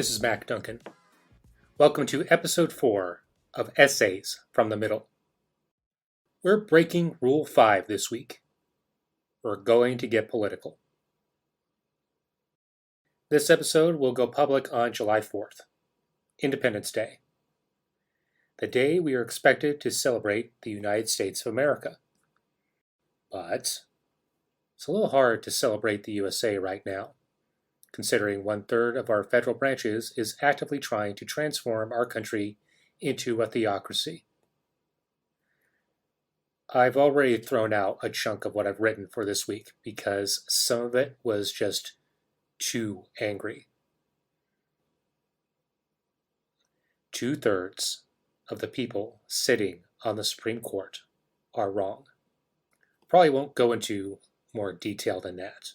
This is Mac Duncan. Welcome to Episode 4 of Essays from the Middle. We're breaking Rule 5 this week. We're going to get political. This episode will go public on July 4th, Independence Day, the day we are expected to celebrate the United States of America. But it's a little hard to celebrate the USA right now, considering 1/3 of our federal branches is actively trying to transform our country into a theocracy. I've already thrown out a chunk of what I've written for this week because some of it was just too angry. 2/3 of the people sitting on the Supreme Court are wrong. Probably won't go into more detail than that.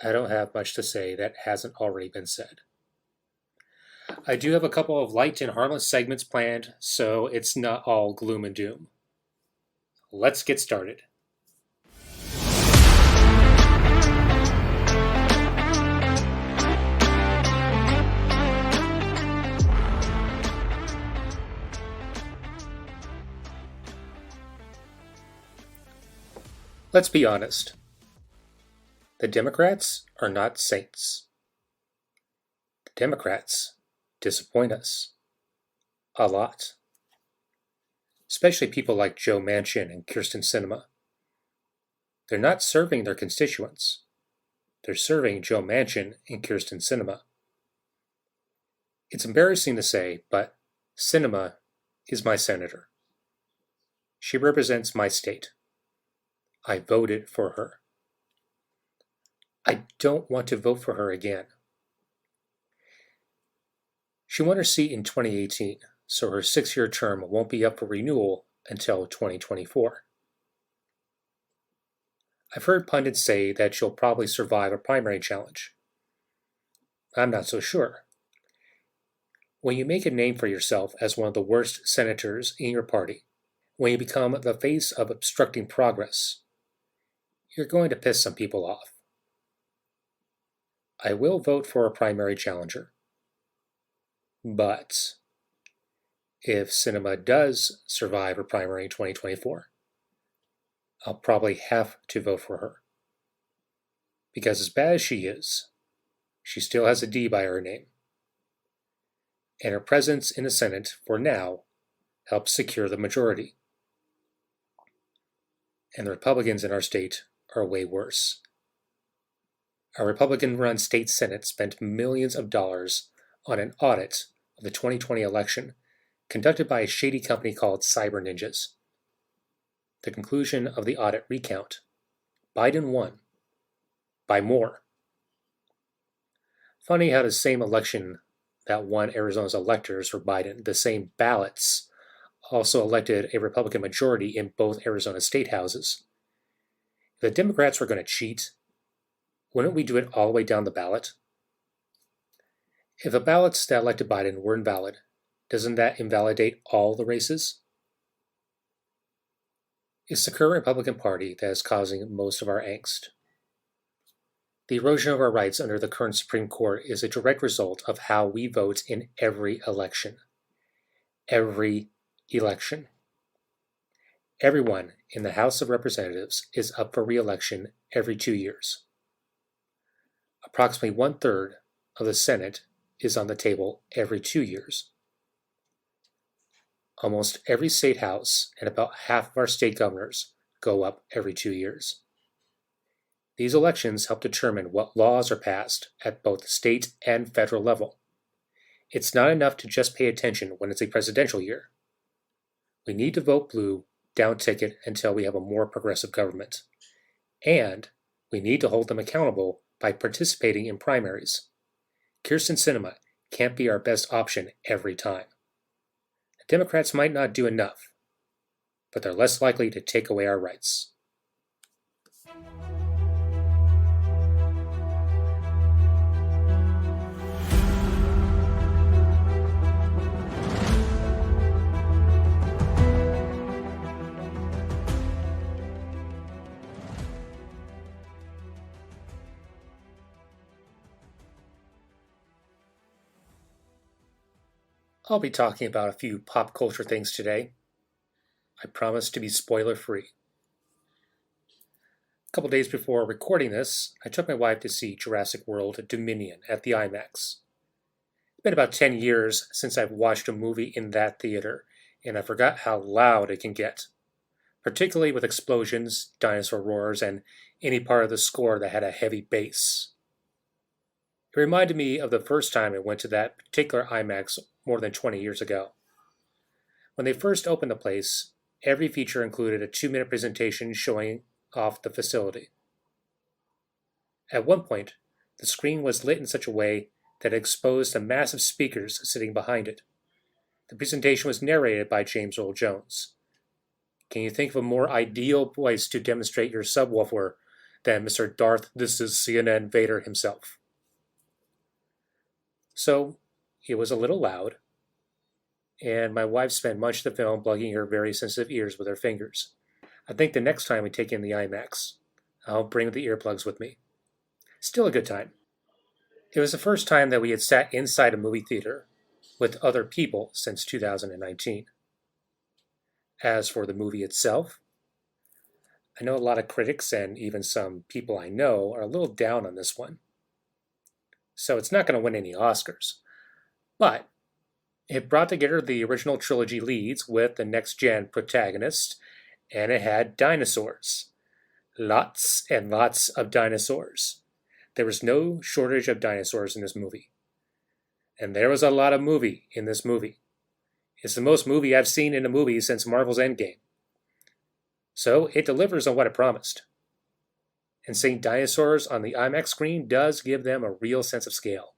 I don't have much to say that hasn't already been said. I do have a couple of light and harmless segments planned, so it's not all gloom and doom. Let's get started. Let's be honest. The Democrats are not saints. The Democrats disappoint us a lot. Especially people like Joe Manchin and Kyrsten Sinema. They're not serving their constituents. They're serving Joe Manchin and Kyrsten Sinema. It's embarrassing to say, but Sinema is my senator. She represents my state. I voted for her. I don't want to vote for her again. She won her seat in 2018, so her 6-year term won't be up for renewal until 2024. I've heard pundits say that she'll probably survive a primary challenge. I'm not so sure. When you make a name for yourself as one of the worst senators in your party, when you become the face of obstructing progress, you're going to piss some people off. I will vote for a primary challenger. But if Sinema does survive her primary in 2024, I'll probably have to vote for her. Because as bad as she is, she still has a D by her name. And her presence in the Senate, for now, helps secure the majority. And the Republicans in our state are way worse. Our Republican-run state Senate spent millions of dollars on an audit of the 2020 election conducted by a shady company called Cyber Ninjas. The conclusion of the audit recount: Biden won. By more. Funny how the same election that won Arizona's electors for Biden, the same ballots, also elected a Republican majority in both Arizona state houses. If the Democrats were going to cheat, wouldn't we do it all the way down the ballot? If the ballots that elected Biden were invalid, doesn't that invalidate all the races? It's the current Republican Party that is causing most of our angst. The erosion of our rights under the current Supreme Court is a direct result of how we vote in every election. Every election. Everyone in the House of Representatives is up for re-election every 2 years. Approximately 1/3 of the Senate is on the table every 2 years. Almost every state house and about half of our state governors go up every 2 years. These elections help determine what laws are passed at both the state and federal level. It's not enough to just pay attention when it's a presidential year. We need to vote blue down ticket until we have a more progressive government. And we need to hold them accountable by participating in primaries. Kyrsten Sinema can't be our best option every time. The Democrats might not do enough, but they're less likely to take away our rights. I'll be talking about a few pop culture things today. I promise to be spoiler free. A couple days before recording this, I took my wife to see Jurassic World Dominion at the IMAX. It's been about 10 years since I've watched a movie in that theater, and I forgot how loud it can get, particularly with explosions, dinosaur roars, and any part of the score that had a heavy bass. It reminded me of the first time I went to that particular IMAX more than 20 years ago. When they first opened the place, every feature included a 2-minute presentation showing off the facility. At one point, the screen was lit in such a way that it exposed the massive speakers sitting behind it. The presentation was narrated by James Earl Jones. Can you think of a more ideal voice to demonstrate your subwoofer than Mr. Darth, this is CNN Vader himself? So, it was a little loud, and my wife spent much of the film plugging her very sensitive ears with her fingers. I think the next time we take in the IMAX, I'll bring the earplugs with me. Still a good time. It was the first time that we had sat inside a movie theater with other people since 2019. As for the movie itself, I know a lot of critics and even some people I know are a little down on this one. So it's not going to win any Oscars. But it brought together the original trilogy leads with the next-gen protagonist, and it had dinosaurs. Lots and lots of dinosaurs. There was no shortage of dinosaurs in this movie. And there was a lot of movie in this movie. It's the most movie I've seen in a movie since Marvel's Endgame. So it delivers on what it promised. And seeing dinosaurs on the IMAX screen does give them a real sense of scale.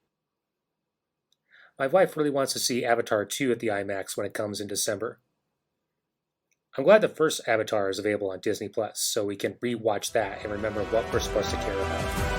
My wife really wants to see Avatar 2 at the IMAX when it comes in December. I'm glad the first Avatar is available on Disney+, so we can re-watch that and remember what we're supposed to care about.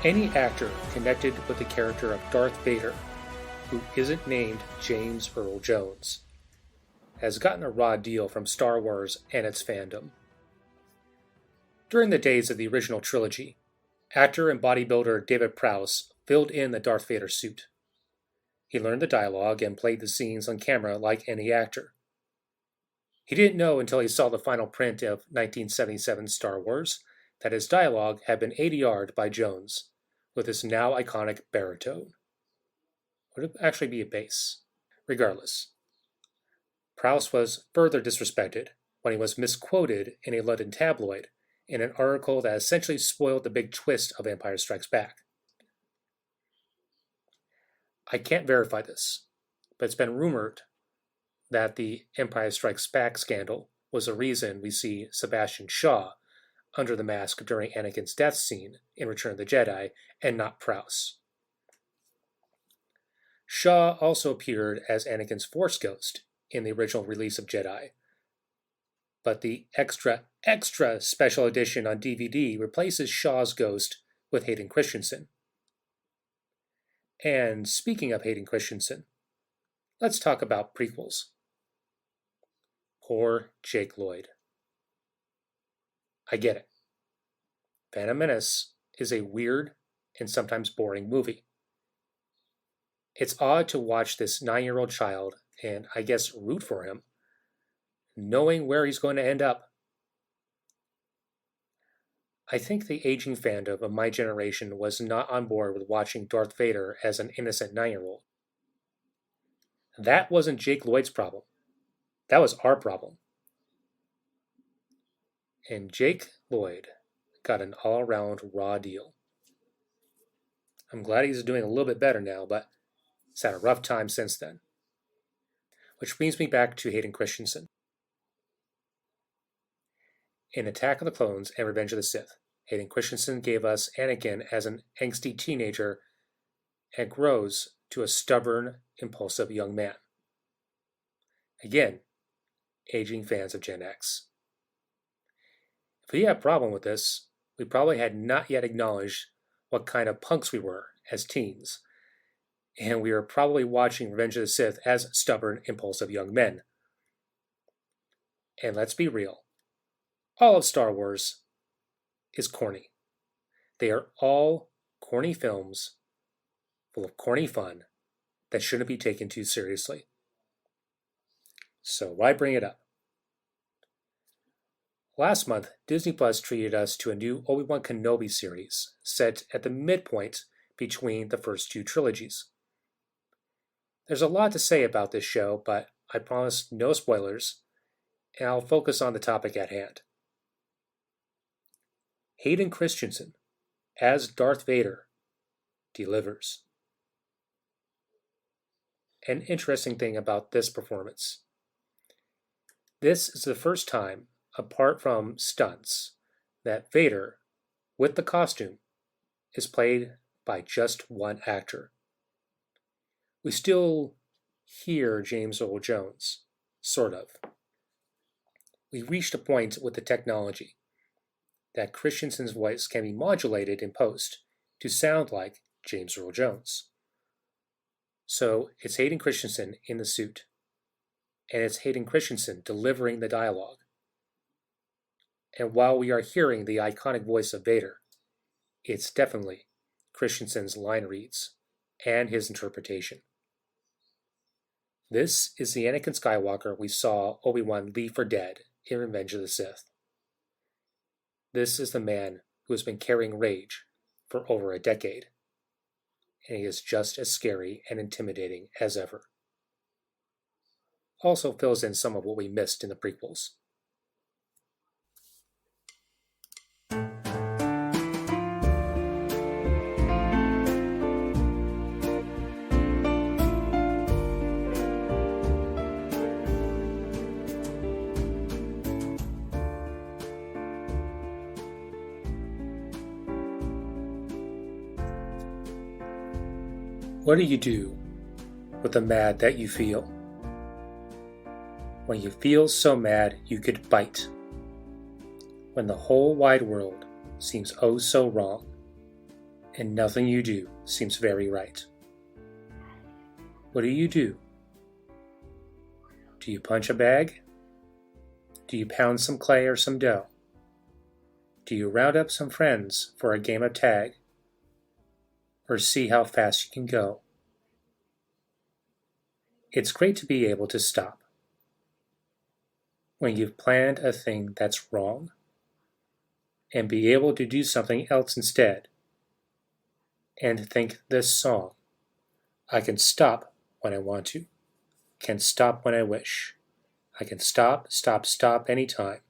Any actor connected with the character of Darth Vader, who isn't named James Earl Jones, has gotten a raw deal from Star Wars and its fandom. During the days of the original trilogy, actor and bodybuilder David Prowse filled in the Darth Vader suit. He learned the dialogue and played the scenes on camera like any actor. He didn't know until he saw the final print of 1977 Star Wars that his dialogue had been ADR'd by Jones, with his now iconic baritone. Would it actually be a bass? Regardless, Prowse was further disrespected when he was misquoted in a London tabloid in an article that essentially spoiled the big twist of Empire Strikes Back. I can't verify this, but it's been rumored that the Empire Strikes Back scandal was the reason we see Sebastian Shaw under the mask during Anakin's death scene in Return of the Jedi, and not Prowse. Shaw also appeared as Anakin's Force Ghost in the original release of Jedi, but the extra special edition on DVD replaces Shaw's ghost with Hayden Christensen. And speaking of Hayden Christensen, let's talk about prequels. Poor Jake Lloyd. I get it. Phantom Menace is a weird and sometimes boring movie. It's odd to watch this 9-year-old child, and I guess root for him, knowing where he's going to end up. I think the aging fandom of my generation was not on board with watching Darth Vader as an innocent 9-year-old. That wasn't Jake Lloyd's problem. That was our problem. And Jake Lloyd got an all-around raw deal. I'm glad he's doing a little bit better now, but he's had a rough time since then. Which brings me back to Hayden Christensen. In Attack of the Clones and Revenge of the Sith, Hayden Christensen gave us Anakin as an angsty teenager and grows to a stubborn, impulsive young man. Again, aging fans of Gen X. If we had a problem with this, we probably had not yet acknowledged what kind of punks we were as teens, and we were probably watching Revenge of the Sith as stubborn, impulsive young men. And let's be real, all of Star Wars is corny. They are all corny films full of corny fun that shouldn't be taken too seriously. So why bring it up? Last month, Disney Plus treated us to a new Obi-Wan Kenobi series set at the midpoint between the first two trilogies. There's a lot to say about this show, but I promise no spoilers, and I'll focus on the topic at hand. Hayden Christensen, as Darth Vader, delivers. An interesting thing about this performance. This is the first time, apart from stunts, that Vader, with the costume, is played by just one actor. We still hear James Earl Jones, sort of. We reached a point with the technology that Christensen's voice can be modulated in post to sound like James Earl Jones. So it's Hayden Christensen in the suit, and it's Hayden Christensen delivering the dialogue. And while we are hearing the iconic voice of Vader, it's definitely Christensen's line reads and his interpretation. This is the Anakin Skywalker we saw Obi-Wan leave for dead in Revenge of the Sith. This is the man who has been carrying rage for over a decade, and he is just as scary and intimidating as ever. Also fills in some of what we missed in the prequels. What do you do with the mad that you feel? When you feel so mad you could bite. When the whole wide world seems oh so wrong, and nothing you do seems very right. What do? Do you punch a bag? Do you pound some clay or some dough? Do you round up some friends for a game of tag? Or see how fast you can go? It's great to be able to stop. When you've planned a thing that's wrong, and be able to do something else instead, and think this song, I can stop when I want to, can stop when I wish, I can stop anytime.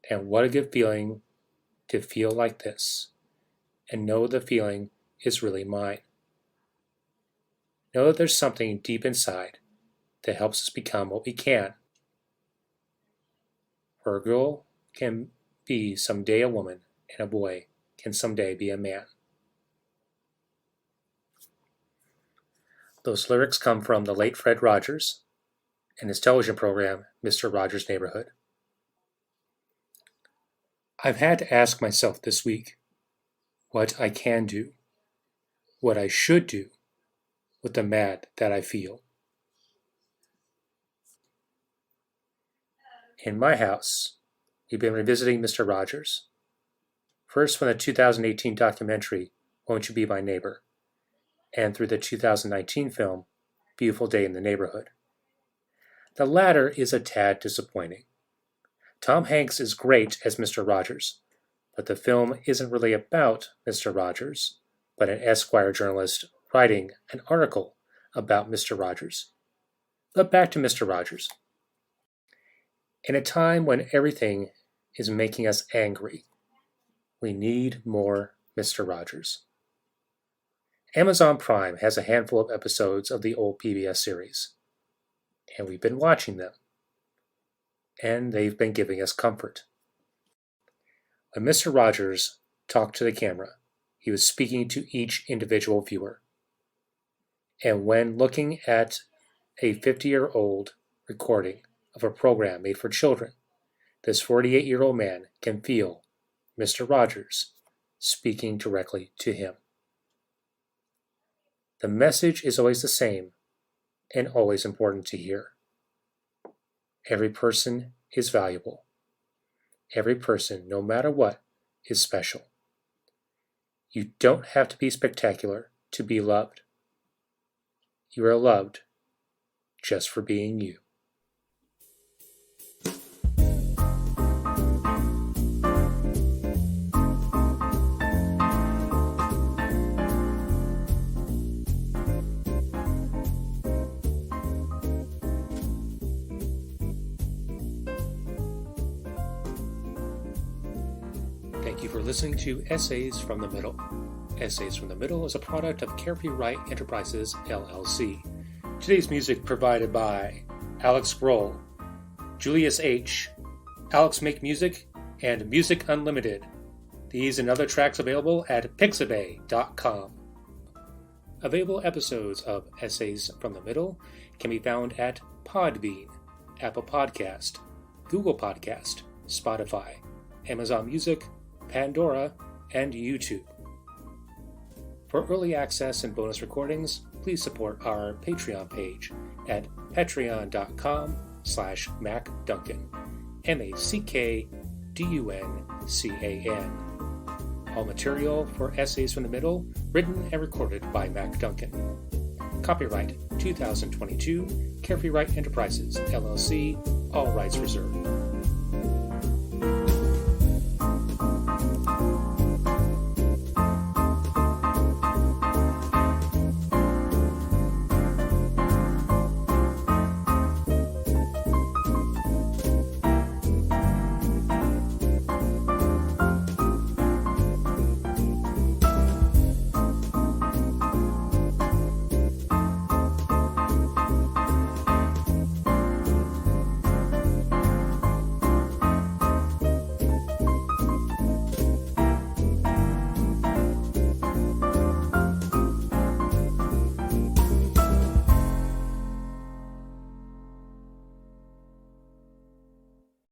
And what a good feeling to feel like this, and know the feeling is really mine. Know that there's something deep inside that helps us become what we can. Where a girl can be someday a woman, and a boy can someday be a man. Those lyrics come from the late Fred Rogers and his television program, Mr. Rogers' Neighborhood. I've had to ask myself this week what I can do, what I should do with the mad that I feel. In my house, we've been revisiting Mr. Rogers. First from the 2018 documentary, Won't You Be My Neighbor, and through the 2019 film, Beautiful Day in the Neighborhood. The latter is a tad disappointing. Tom Hanks is great as Mr. Rogers, but the film isn't really about Mr. Rogers, but an Esquire journalist writing an article about Mr. Rogers. But back to Mr. Rogers. In a time when everything is making us angry, we need more Mr. Rogers. Amazon Prime has a handful of episodes of the old PBS series, and we've been watching them, and they've been giving us comfort. When Mr. Rogers talked to the camera, he was speaking to each individual viewer. And when looking at a 50-year-old recording of a program made for children, this 48-year-old man can feel Mr. Rogers speaking directly to him. The message is always the same and always important to hear. Every person is valuable. Every person, no matter what, is special. You don't have to be spectacular to be loved. You are loved just for being you. Thank you for listening to Essays from the Middle. Essays from the Middle is a product of Carefree Wright Enterprises, LLC. Today's music provided by Alex Grohl, Julius H., Alex Make Music, and Music Unlimited. These and other tracks available at pixabay.com. Available episodes of Essays from the Middle can be found at Podbean, Apple Podcast, Google Podcast, Spotify, Amazon Music, Pandora, and YouTube. For early access and bonus recordings, please support our Patreon page at patreon.com/MacDuncan, MacDuncan. All material for Essays from the Middle written and recorded by Mac Duncan. Copyright 2022, Carefree Wright Enterprises, LLC, all rights reserved.